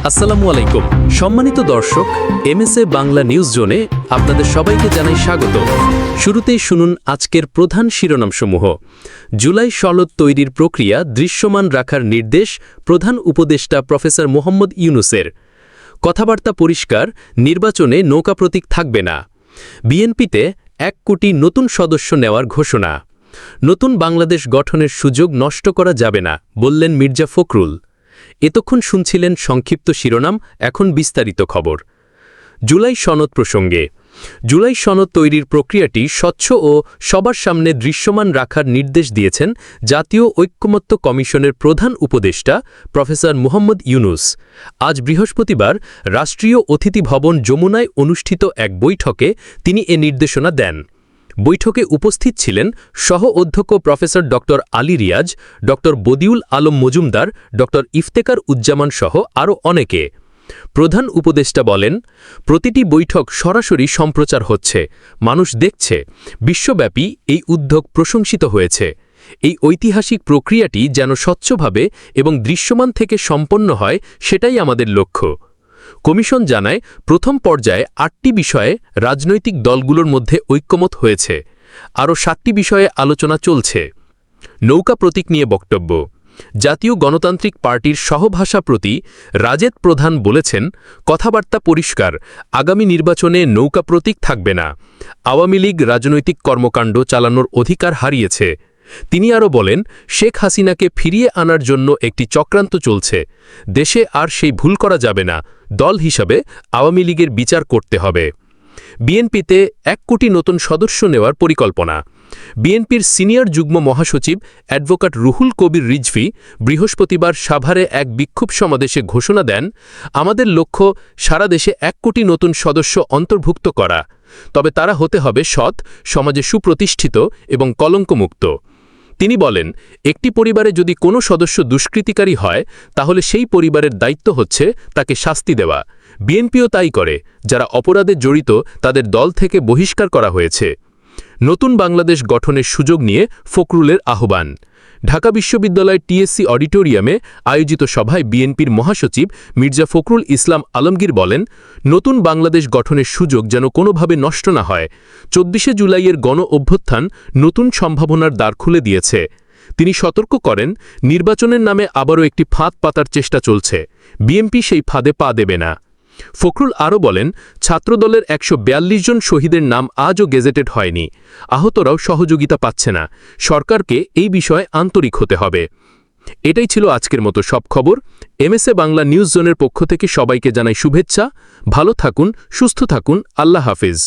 আসসালামু আলাইকুম সম্মানিত দর্শক এমএসএ বাংলা নিউজ জোনে আপনাদের সবাইকে জানাই স্বাগত। শুরুতেই শুনুন আজকের প্রধান শিরোনামসমূহ। জুলাই সনদ তৈরির প্রক্রিয়া দৃশ্যমান রাখার নির্দেশ প্রধান উপদেষ্টা প্রফেসর মোহাম্মদ ইউনূসের। কথাবার্তা পরিষ্কার, নির্বাচনে নৌকা প্রতীক থাকবে না। বিএনপিতে ১ কোটি নতুন সদস্য নেওয়ার ঘোষণা। নতুন বাংলাদেশ গঠনের সুযোগ নষ্ট করা যাবে না বললেন মির্জা ফখরুল। এতক্ষণ শুনছিলেন সংক্ষিপ্ত শিরোনাম, এখন বিস্তারিত খবর। জুলাই সনদ প্রসঙ্গে জুলাই সনদ তৈরির প্রক্রিয়াটি স্বচ্ছ ও সবার সামনে দৃশ্যমান রাখার নির্দেশ দিয়েছেন জাতীয় ঐকমত্য কমিশনের প্রধান উপদেষ্টা প্রফেসর মোহাম্মদ ইউনূস। আজ বৃহস্পতিবার রাষ্ট্রীয় অতিথি ভবন যমুনায় অনুষ্ঠিত এক বৈঠকে তিনি এ নির্দেশনা দেন। বৈঠকে উপস্থিত ছিলেন সহ অধ্যক্ষ প্রফেসর ড আলী রিয়াজ, ড বদিউল আলম মজুমদার, ড ইফতেখার উজ্জামান সহ আরও অনেকে। প্রধান উপদেষ্টা বলেন, প্রতিটি বৈঠক সরাসরি সম্প্রচার হচ্ছে, মানুষ দেখছে। বিশ্বব্যাপী এই উদ্যোগ প্রশংসিত হয়েছে। এই ঐতিহাসিক প্রক্রিয়াটি যেন স্বচ্ছভাবে এবং দৃশ্যমান থেকে সম্পন্ন হয়, সেটাই আমাদের লক্ষ্য। কমিশন জানায়, প্রথম পর্যায়ে ৮টি বিষয়ে রাজনৈতিক দলগুলোর মধ্যে ঐক্যমত হয়েছে। আরও ৭টি বিষয়ে আলোচনা চলছে। নৌকা প্রতীক নিয়ে বক্তব্য। জাতীয় গণতান্ত্রিক পার্টির সহভাষাপ্রতি রাজেদ প্রধান বলেছেন, কথাবার্তা পরিষ্কার, আগামী নির্বাচনে নৌকা প্রতীক থাকবে না। আওয়ামী লীগ রাজনৈতিক কর্মকাণ্ড চালানোর অধিকার হারিয়েছে। তিনি আরও বলেন, শেখ হাসিনাকে ফিরিয়ে আনার জন্য একটি চক্রান্ত চলছে। দেশে আর সেই ভুল করা যাবে না। দল হিসাবে আওয়ামী লীগের বিচার করতে হবে। বিএনপিতে ১ কোটি নতুন সদস্য নেওয়ার পরিকল্পনা। বিএনপির সিনিয়র যুগ্ম মহাসচিব অ্যাডভোকেট রুহুল কবির রিজভী বৃহস্পতিবার সাভারে এক বিক্ষোভ সমাবেশে ঘোষণা দেন, আমাদের লক্ষ্য সারা দেশে ১ কোটি নতুন সদস্য অন্তর্ভুক্ত করা। তবে তারা হতে হবে সৎ, সমাজে সুপ্রতিষ্ঠিত এবং কলঙ্কমুক্ত। তিনি বলেন, একটি পরিবারে যদি কোনো সদস্য দুষ্কৃতিকারী হয়, তাহলে সেই পরিবারের দায়িত্ব হচ্ছে তাকে শাস্তি দেওয়া। বিএনপিও তাই করে। যারা অপরাধে জড়িত তাদের দল থেকে বহিষ্কার করা হয়েছে। নতুন বাংলাদেশ গঠনের সুযোগ নিয়ে ফখরুলের আহ্বান। ঢাকা বিশ্ববিদ্যালয় টিএসসি অডিটোরিয়ামে আয়োজিত সভায় বিএনপির মহাসচিব মির্জা ফখরুল ইসলাম আলমগীর বলেন, নতুন বাংলাদেশ গঠনের সুযোগ যেন কোনোভাবে নষ্ট না হয়। ২৪শে জুলাইয়ের গণ অভ্যুত্থান নতুন সম্ভাবনার দ্বার খুলে দিয়েছে। তিনি সতর্ক করেন, নির্বাচনের নামে আবারও একটি ফাঁদ পাতার চেষ্টা চলছে। বিএনপি সেই ফাঁদে পা দেবে না। ফখরুল আরও বলেন, ছাত্রদলের ১৪২ জন শহীদের নাম আজও গেজেটেড হয়নি। আহতরাও সহযোগিতা পাচ্ছে না। সরকারকে এই বিষয়ে আন্তরিক হতে হবে। এটাই ছিল আজকের মতো সব খবর। এমএসএ বাংলা নিউজ জোনের পক্ষ থেকে সবাইকে জানাই শুভেচ্ছা। ভালো থাকুন, সুস্থ থাকুন। আল্লাহ হাফেজ।